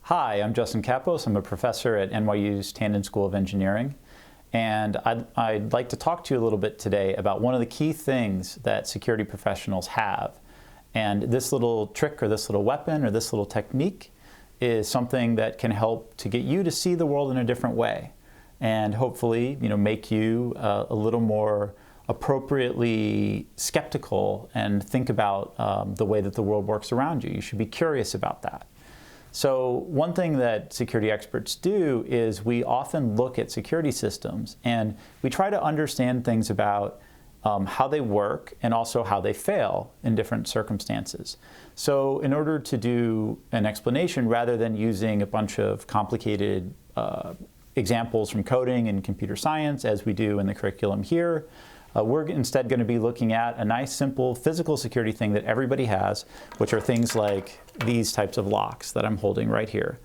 Hi, I'm Justin Cappos. I'm a professor at NYU's Tandon School of Engineering. And I'd like to talk to you a little bit today about one of the key things that security professionals have. And this little trick or this little weapon or this little technique is something that can help to get you to see the world in a different way and hopefully, make you a little more appropriately skeptical and think about the way that the world works around you. You should be curious about that. So one thing that security experts do is we often look at security systems and we try to understand things about how they work and also how they fail in different circumstances. So in order to do an explanation, rather than using a bunch of complicated examples from coding and computer science as we do in the curriculum here, we're instead going to be looking at a nice, simple physical security thing that everybody has, which are things like these types of locks that I'm holding right here.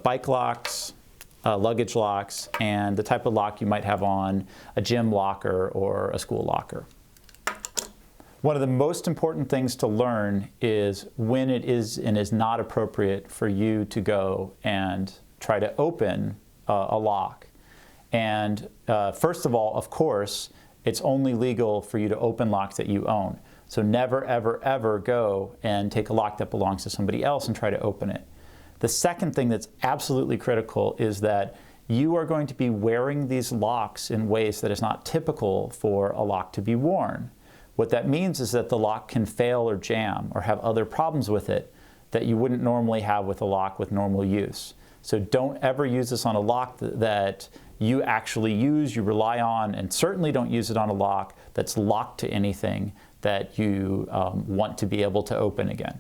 Bike locks, luggage locks, and the type of lock you might have on a gym locker or a school locker. One of the most important things to learn is when it is and is not appropriate for you to go and try to open a lock. And first of all, of course, it's only legal for you to open locks that you own. So never, ever, ever go and take a lock that belongs to somebody else and try to open it. The second thing that's absolutely critical is that you are going to be wearing these locks in ways that is not typical for a lock to be worn. What that means is that the lock can fail or jam or have other problems with it that you wouldn't normally have with a lock with normal use. So don't ever use this on a lock that you actually use, you rely on, and certainly don't use it on a lock that's locked to anything that you want to be able to open again.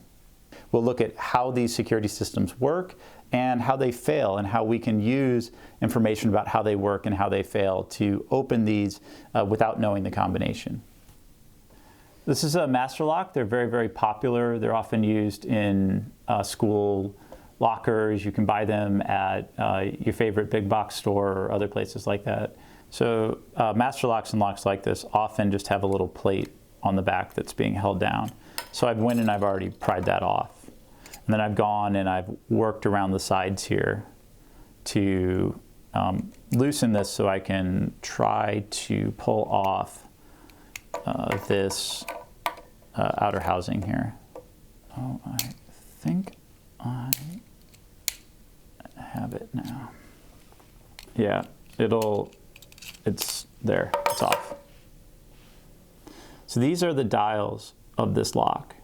We'll look at how these security systems work and how they fail and how we can use information about how they work and how they fail to open these without knowing the combination. This is a master lock. They're very, very popular. They're often used in school lockers. You can buy them at your favorite big box store or other places like that. So master locks and locks like this often just have a little plate on the back that's being held down. So I've went and I've already pried that off. And then I've gone and I've worked around the sides here to loosen this so I can try to pull off this outer housing here. Oh, I think I have it now. Yeah, it's there, it's off. So these are the dials of this lock.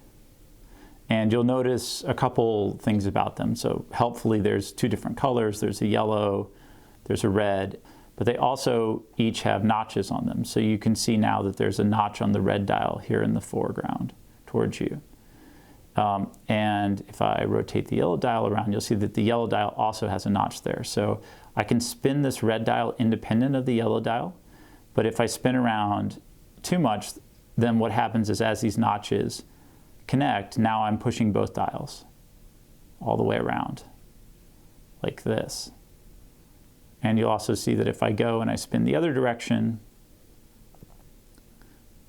And you'll notice a couple things about them. So helpfully there's two different colors. There's a yellow, there's a red, but they also each have notches on them. So you can see now that there's a notch on the red dial here in the foreground towards you. And if I rotate the yellow dial around, you'll see that the yellow dial also has a notch there. So I can spin this red dial independent of the yellow dial, but if I spin around too much, then what happens is as these notches connect, now I'm pushing both dials all the way around, like this. And you'll also see that if I go and I spin the other direction,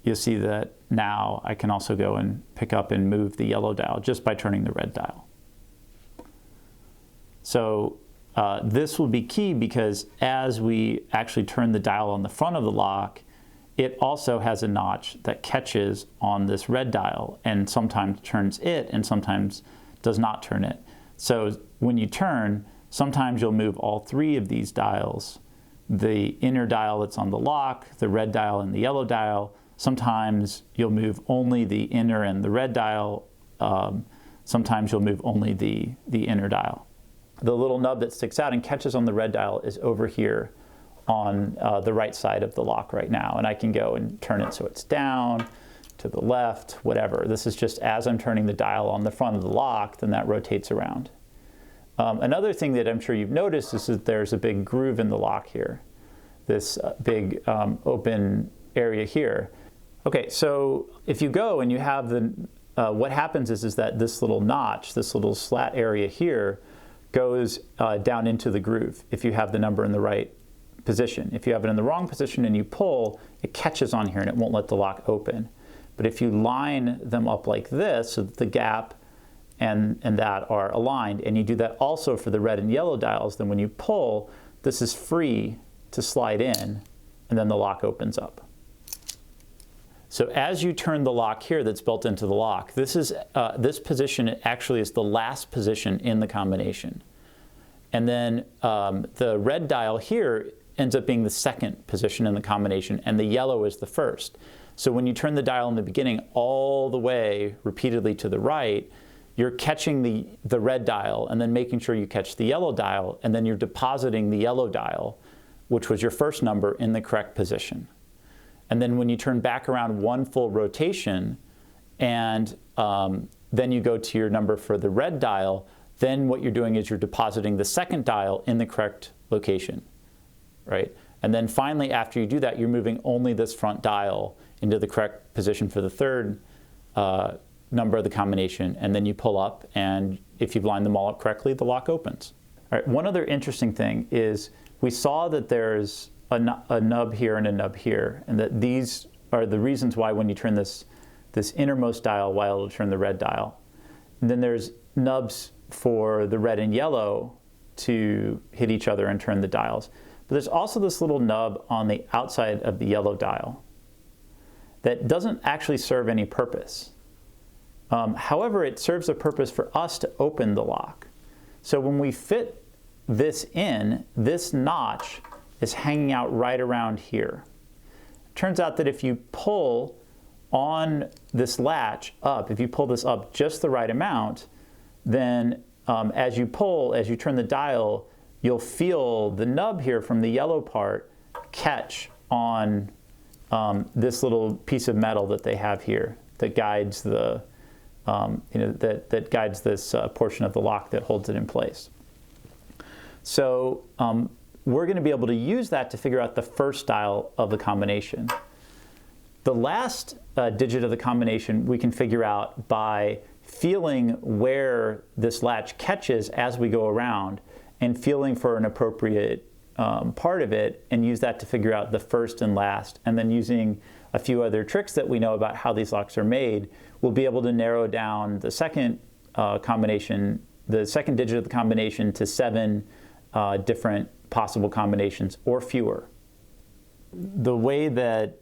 you'll see that now I can also go and pick up and move the yellow dial just by turning the red dial. So this will be key because as we actually turn the dial on the front of the lock, it also has a notch that catches on this red dial and sometimes turns it and sometimes does not turn it. So when you turn, sometimes you'll move all three of these dials, the inner dial that's on the lock, the red dial and the yellow dial. Sometimes you'll move only the inner and the red dial. Sometimes you'll move only the inner dial. The little nub that sticks out and catches on the red dial is over here on the right side of the lock right now. And I can go and turn it so it's down, to the left, whatever. This is just as I'm turning the dial on the front of the lock, then that rotates around. Another thing that I'm sure you've noticed is that there's a big groove in the lock here. This big open area here. Okay, so if you go and you have the, what happens is that this little notch, this little slat area here, goes down into the groove if you have the number in the right position. If you have it in the wrong position and you pull, it catches on here and it won't let the lock open. But if you line them up like this so that the gap and that are aligned, and you do that also for the red and yellow dials, then when you pull, this is free to slide in, and then the lock opens up. So as you turn the lock here that's built into the lock, this position actually is the last position in the combination. And then the red dial here ends up being the second position in the combination, and the yellow is the first. So when you turn the dial in the beginning all the way repeatedly to the right, you're catching the red dial and then making sure you catch the yellow dial, and then you're depositing the yellow dial, which was your first number, in the correct position. And then when you turn back around one full rotation, and then you go to your number for the red dial, then what you're doing is you're depositing the second dial in the correct location, right? And then finally, after you do that, you're moving only this front dial into the correct position for the third number of the combination, and then you pull up, and if you've lined them all up correctly, the lock opens. All right, one other interesting thing is we saw that there's a nub here and a nub here, and that these are the reasons why when you turn this innermost dial, why it'll turn the red dial. And then there's nubs for the red and yellow to hit each other and turn the dials. But there's also this little nub on the outside of the yellow dial that doesn't actually serve any purpose. However, it serves a purpose for us to open the lock. So when we fit this in, this notch is hanging out right around here. It turns out that if you pull on this latch up, if you pull this up just the right amount, then as you pull, as you turn the dial, you'll feel the nub here from the yellow part catch on this little piece of metal that they have here that guides the that guides this portion of the lock that holds it in place. So we're going to be able to use that to figure out the first dial of the combination. The last digit of the combination we can figure out by feeling where this latch catches as we go around and feeling for an appropriate part of it, and use that to figure out the first and last, and then using a few other tricks that we know about how these locks are made, we'll be able to narrow down the second combination, the second digit of the combination, to 7 different possible combinations or fewer. The way that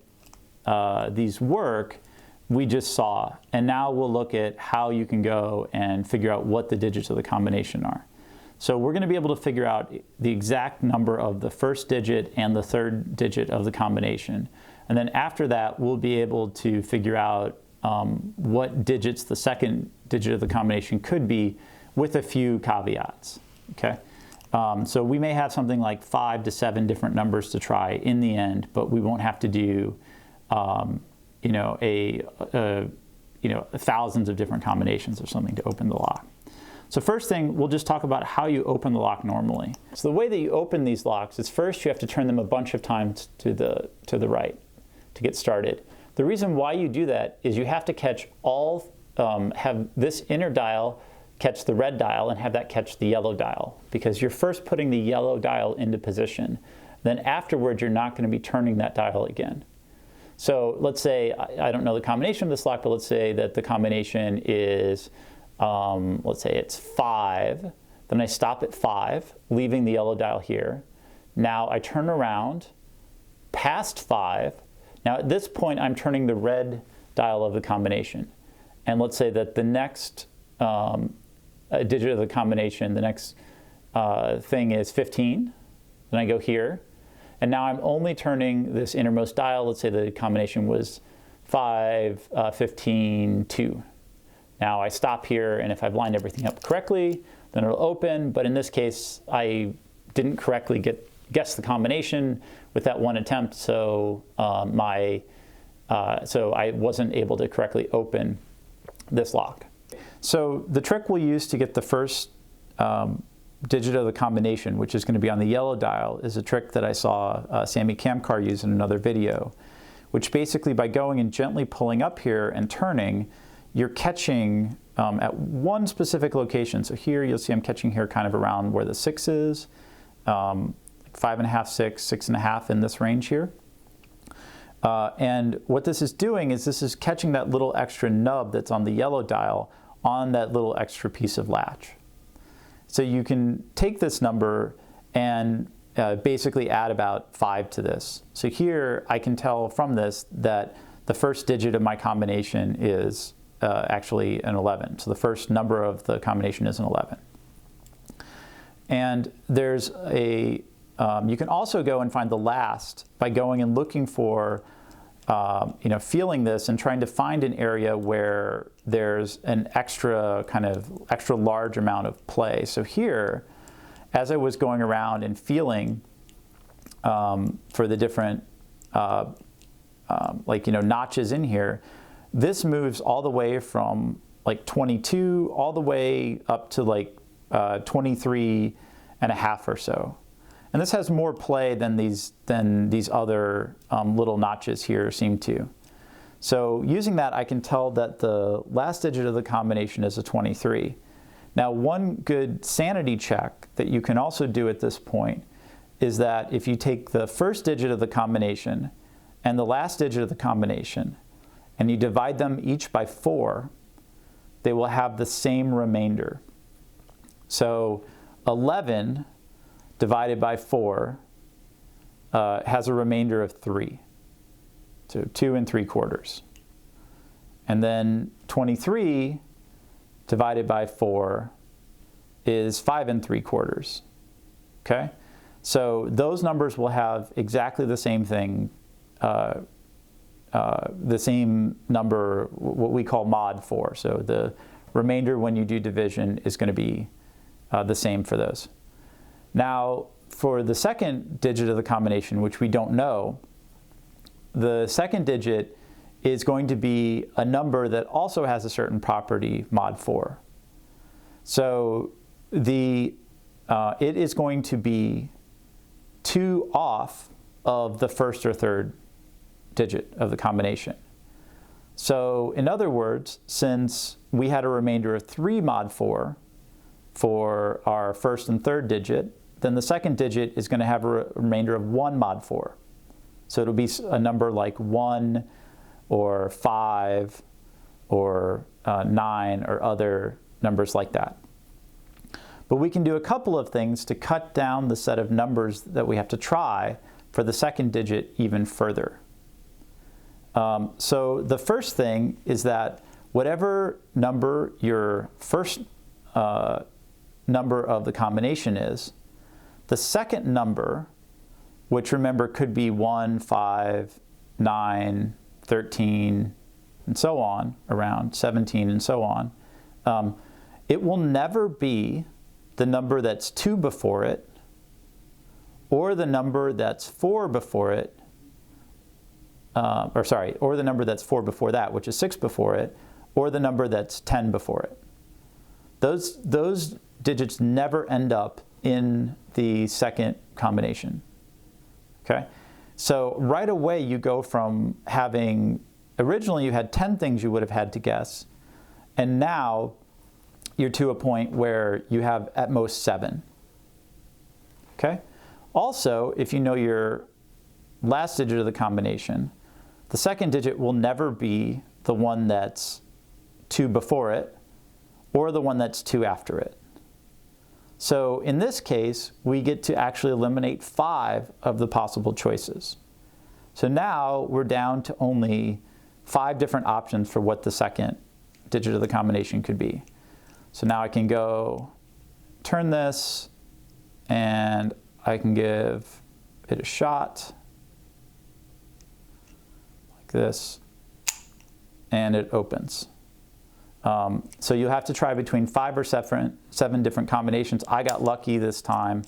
these work, we just saw, and now we'll look at how you can go and figure out what the digits of the combination are. So we're going to be able to figure out the exact number of the first digit and the third digit of the combination. And then after that, we'll be able to figure out what digits the second digit of the combination could be, with a few caveats, okay? So we may have something like 5 to 7 different numbers to try in the end, but we won't have to do thousands of different combinations or something to open the lock. So first thing, we'll just talk about how you open the lock normally. So the way that you open these locks is, first you have to turn them a bunch of times to the right to get started. The reason why you do that is you have to catch have this inner dial catch the red dial and have that catch the yellow dial, because you're first putting the yellow dial into position. Then afterwards, you're not going to be turning that dial again. So let's say, I don't know the combination of this lock, but let's say that the combination is, let's say it's 5. Then I stop at 5, leaving the yellow dial here. Now I turn around past 5. Now at this point, I'm turning the red dial of the combination. And let's say that the next digit of the combination, the next thing is 15. Then I go here. And now I'm only turning this innermost dial. Let's say the combination was 5, 15, 2. Now I stop here, and if I've lined everything up correctly, then it'll open. But in this case, I didn't correctly guess the combination with that one attempt, so so I wasn't able to correctly open this lock. So the trick we'll use to get the first digit of the combination, which is going to be on the yellow dial, is a trick that I saw Sammy Kamkar use in another video, which basically, by going and gently pulling up here and turning, you're catching at one specific location. So here you'll see I'm catching here kind of around where the 6 is, 5.5, 6, 6.5 in this range here. And what this is doing is this is catching that little extra nub that's on the yellow dial on that little extra piece of latch. So you can take this number and basically add about 5 to this. So here I can tell from this that the first digit of my combination is actually an 11. So the first number of the combination is an 11. And there's a, you can also go and find the last by going and looking for, feeling this and trying to find an area where there's an extra large amount of play. So here, as I was going around and feeling for the different notches in here, this moves all the way from like 22 all the way up to like 23 and a half or so. And this has more play than these other little notches here seem to. So using that, I can tell that the last digit of the combination is a 23. Now, one good sanity check that you can also do at this point is that if you take the first digit of the combination and the last digit of the combination and you divide them each by 4, they will have the same remainder. So 11 divided by 4 has a remainder of 3. So 2 3/4. And then 23 divided by 4 is 5 3/4. Okay? So those numbers will have exactly the same thing, the same number, what we call mod 4. So the remainder when you do division is going to be the same for those. Now, for the second digit of the combination, which we don't know, the second digit is going to be a number that also has a certain property, mod 4. So it is going to be 2 off of the first or third digit of the combination. So in other words, since we had a remainder of 3 mod 4 for our first and third digit, then the second digit is going to have a remainder of 1 mod 4. So it'll be a number like 1 or 5 or 9 or other numbers like that. But we can do a couple of things to cut down the set of numbers that we have to try for the second digit even further. So the first thing is that whatever number your first number of the combination is, the second number, which remember could be 1, 5, 9, 13, and so on, around 17 and so on, it will never be the number that's 2 before it, or the number that's 4 before it, or the number that's 4 before that, which is 6 before it, or the number that's 10 before it. Those digits never end up in the second combination. Okay? So right away you go from having, originally you had 10 things you would have had to guess, and now you're to a point where you have at most 7. Okay? Also, if you know your last digit of the combination, the second digit will never be the one that's 2 before it or the one that's 2 after it. So in this case, we get to actually eliminate 5 of the possible choices. So now we're down to only 5 different options for what the second digit of the combination could be. So now I can go turn this and I can give it a shot like this, and it opens. So you'll have to try between 5 or 7 different combinations. I got lucky this time,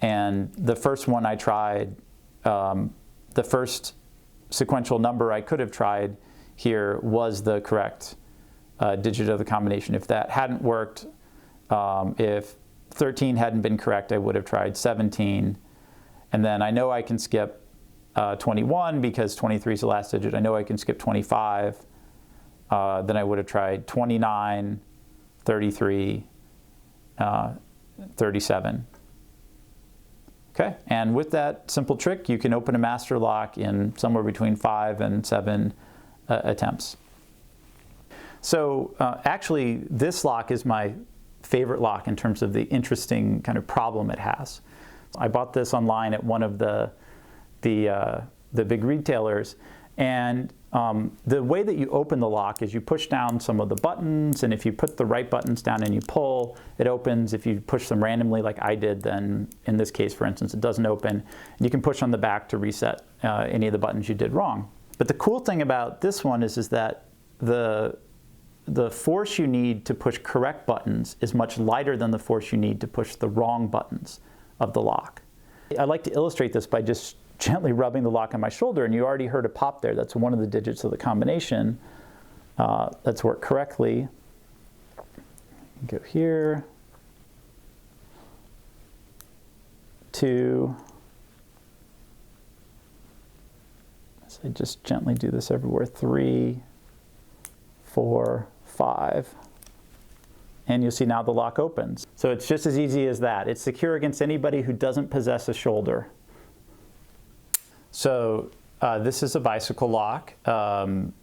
and the first one I tried, the first sequential number I could have tried here was the correct digit of the combination. If that hadn't worked, if 13 hadn't been correct, I would have tried 17. And then I know I can skip 21 because 23 is the last digit. I know I can skip 25. Then I would have tried 29, 33, 37. Okay, and with that simple trick, you can open a master lock in somewhere between 5 and 7 attempts. So actually, this lock is my favorite lock in terms of the interesting kind of problem it has. I bought this online at one of the big retailers, and the way that you open the lock is you push down some of the buttons, and if you put the right buttons down and you pull, it opens. If you push them randomly like I did, then in this case, for instance, it doesn't open. And you can push on the back to reset any of the buttons you did wrong. But the cool thing about this one is that the force you need to push correct buttons is much lighter than the force you need to push the wrong buttons of the lock. I like to illustrate this by just gently rubbing the lock on my shoulder, and you already heard a pop there. That's one of the digits of the combination that's worked correctly. Go here, 2. So I just gently do this everywhere. 3, 4, 5. And you'll see now the lock opens. So it's just as easy as that. It's secure against anybody who doesn't possess a shoulder. So this is a bicycle lock.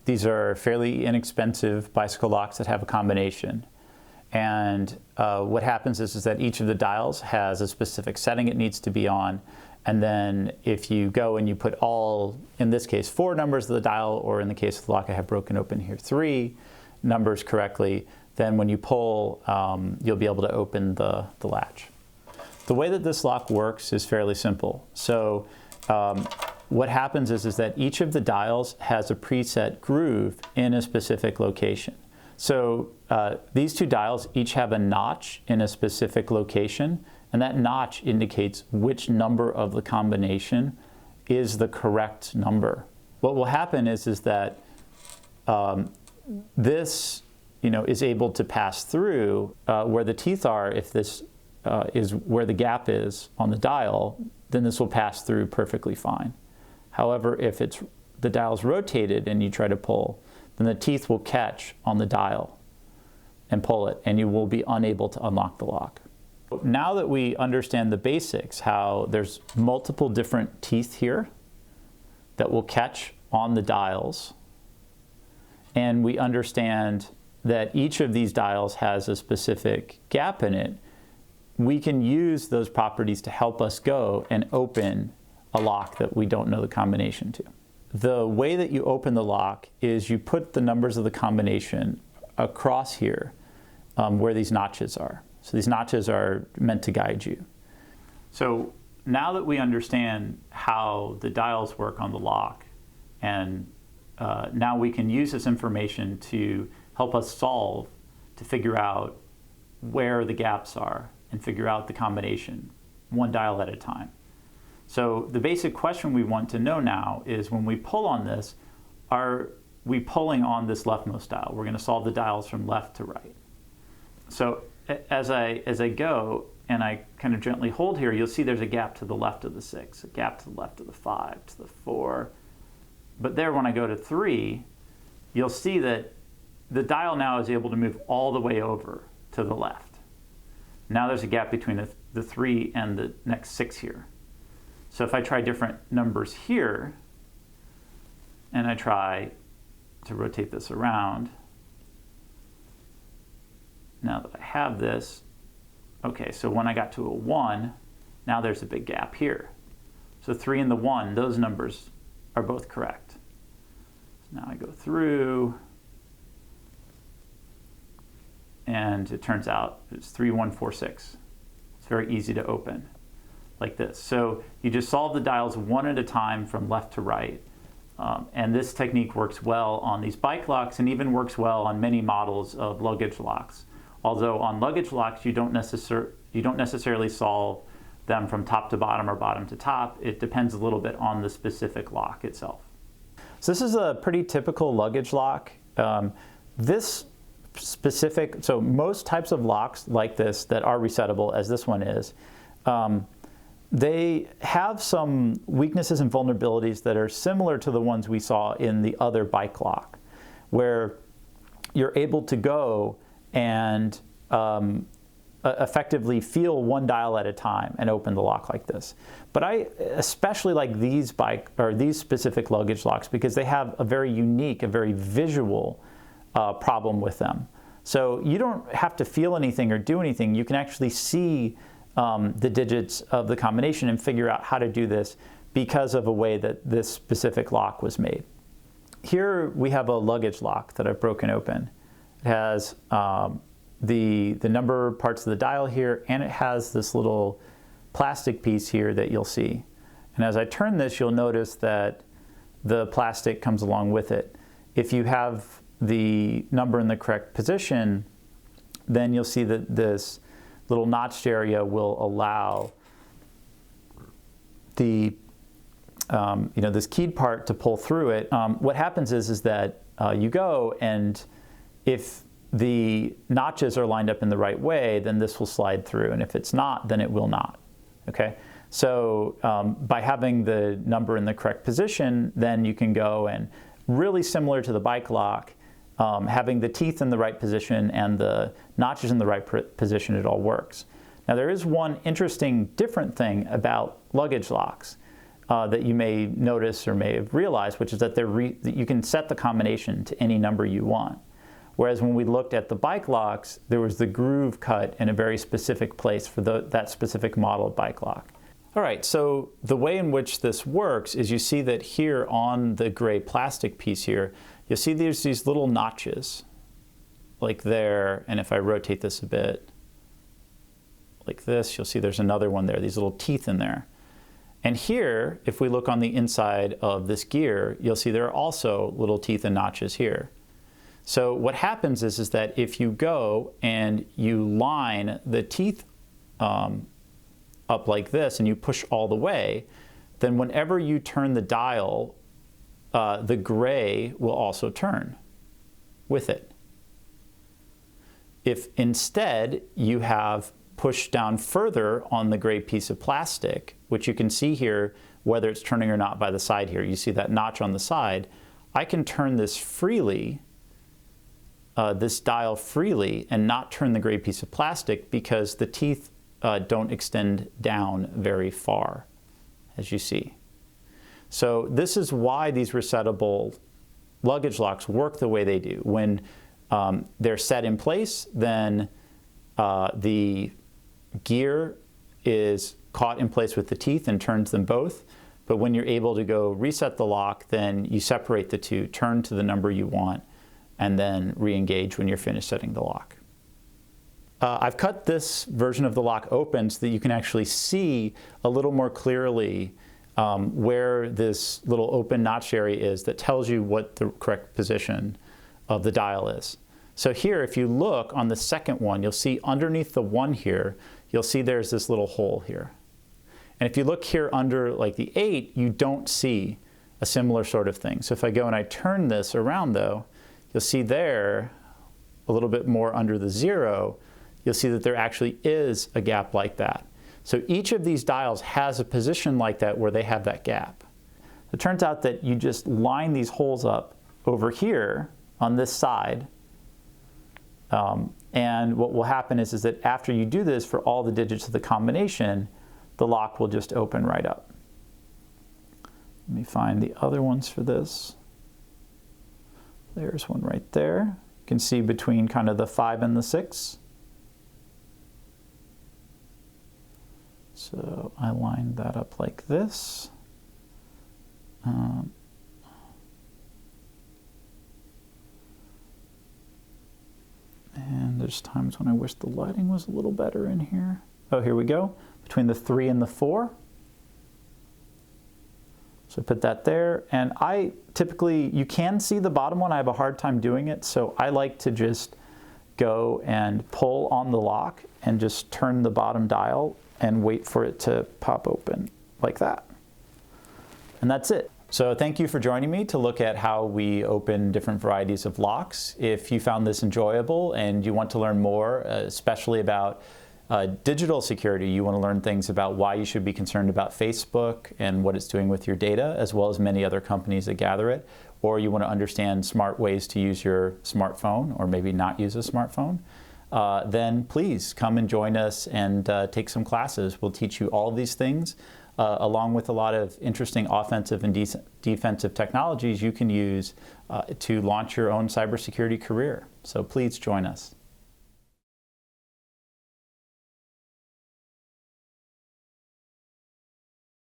These are fairly inexpensive bicycle locks that have a combination. And what happens is that each of the dials has a specific setting it needs to be on. And then if you go and you put all, in this case, 4 numbers of the dial, or in the case of the lock I have broken open here, 3 numbers correctly, then when you pull, you'll be able to open the latch. The way that this lock works is fairly simple. So what happens is that each of the dials has a preset groove in a specific location. So these 2 dials each have a notch in a specific location, and that notch indicates which number of the combination is the correct number. What will happen is that this is able to pass through where the teeth are. If this is where the gap is on the dial, then this will pass through perfectly fine. However, if the dial's rotated and you try to pull, then the teeth will catch on the dial and pull it, and you will be unable to unlock the lock. Now that we understand the basics, how there's multiple different teeth here that will catch on the dials, and we understand that each of these dials has a specific gap in it, we can use those properties to help us go and open a lock that we don't know the combination to. The way that you open the lock is you put the numbers of the combination across here where these notches are. So these notches are meant to guide you. So now that we understand how the dials work on the lock, and now we can use this information to help us solve, to figure out where the gaps are and figure out the combination, one dial at a time. So the basic question we want to know now is, when we pull on this, are we pulling on this leftmost dial? We're going to solve the dials from left to right. So as I go and I kind of gently hold here, you'll see there's a gap to the left of the 6, a gap to the left of the 5, to the 4. But there, when I go to 3, you'll see that the dial now is able to move all the way over to the left. Now there's a gap between the 3 and the next 6 here. So if I try different numbers here, and I try to rotate this around, now that I have this, okay, so when I got to a 1, now there's a big gap here. So 3 and the 1, those numbers are both correct. So now I go through, and it turns out it's 3, 1, 4, 6. It's very easy to open, like this. So you just solve the dials one at a time from left to right. And this technique works well on these bike locks, and even works well on many models of luggage locks. Although on luggage locks, you don't necessarily solve them from top to bottom or bottom to top. It depends a little bit on the specific lock itself. So this is a pretty typical luggage lock. This specific, so most types of locks like this that are resettable, as this one is, they have some weaknesses and vulnerabilities that are similar to the ones we saw in the other bike lock, where you're able to go and effectively feel one dial at a time and open the lock like this. But I especially like these specific luggage locks because they have a very unique, a very visual problem with them. So you don't have to feel anything or do anything. You can actually see the digits of the combination and figure out how to do this because of a way that this specific lock was made. Here we have a luggage lock that I've broken open. It has the number parts of the dial here, and it has this little plastic piece here that you'll see. And as I turn this, you'll notice that the plastic comes along with it. If you have the number in the correct position, then you'll see that this little notched area will allow the this keyed part to pull through it. What happens is that you go, and if the notches are lined up in the right way, then this will slide through, and if it's not, then it will not. Okay, so by having the number in the correct position, then you can go and, really similar to the bike lock, having the teeth in the right position and the notches in the right position, it all works. Now there is one interesting different thing about luggage locks that you may notice or may have realized, which is that you can set the combination to any number you want. Whereas when we looked at the bike locks, there was the groove cut in a very specific place for that specific model of bike lock. All right, so the way in which this works is you see that here on the gray plastic piece here, you'll see there's these little notches, like there, and if I rotate this a bit, like this, you'll see there's another one there, these little teeth in there. And here, if we look on the inside of this gear, you'll see there are also little teeth and notches here. So what happens is that if you go and you line the teeth up like this and you push all the way, then whenever you turn the dial, the gray will also turn with it. If instead you have pushed down further on the gray piece of plastic, which you can see here, whether it's turning or not by the side here, you see that notch on the side, I can turn this freely, this dial freely, and not turn the gray piece of plastic because the teeth don't extend down very far, as you see. So this is why these resettable luggage locks work the way they do. When they're set in place, then the gear is caught in place with the teeth and turns them both. But when you're able to go reset the lock, then you separate the two, turn to the number you want, and then re-engage when you're finished setting the lock. I've cut this version of the lock open so that you can actually see a little more clearly where this little open notch area is that tells you what the correct position of the dial is. So here, if you look on the second one, you'll see underneath the 1 here, you'll see there's this little hole here. And if you look here under like the 8, you don't see a similar sort of thing. So if I go and I turn this around though, you'll see there, a little bit more under the 0, you'll see that there actually is a gap like that. So each of these dials has a position like that where they have that gap. It turns out that you just line these holes up over here on this side, and what will happen is that after you do this for all the digits of the combination, the lock will just open right up. Let me find the other ones for this. There's one right there. You can see between kind of the 5 and the 6. So I lined that up like this. And there's times when I wish the lighting was a little better in here. Oh, here we go. Between the 3 and the 4. So put that there. And I typically, you can see the bottom one. I have a hard time doing it. So I like to just go and pull on the lock and just turn the bottom dial and wait for it to pop open like that. And that's it. So thank you for joining me to look at how we open different varieties of locks. If you found this enjoyable and you want to learn more, especially about digital security, you want to learn things about why you should be concerned about Facebook and what it's doing with your data, as well as many other companies that gather it, or you want to understand smart ways to use your smartphone or maybe not use a smartphone, then please come and join us and take some classes. We'll teach you all of these things, along with a lot of interesting offensive and defensive technologies you can use to launch your own cybersecurity career. So please join us.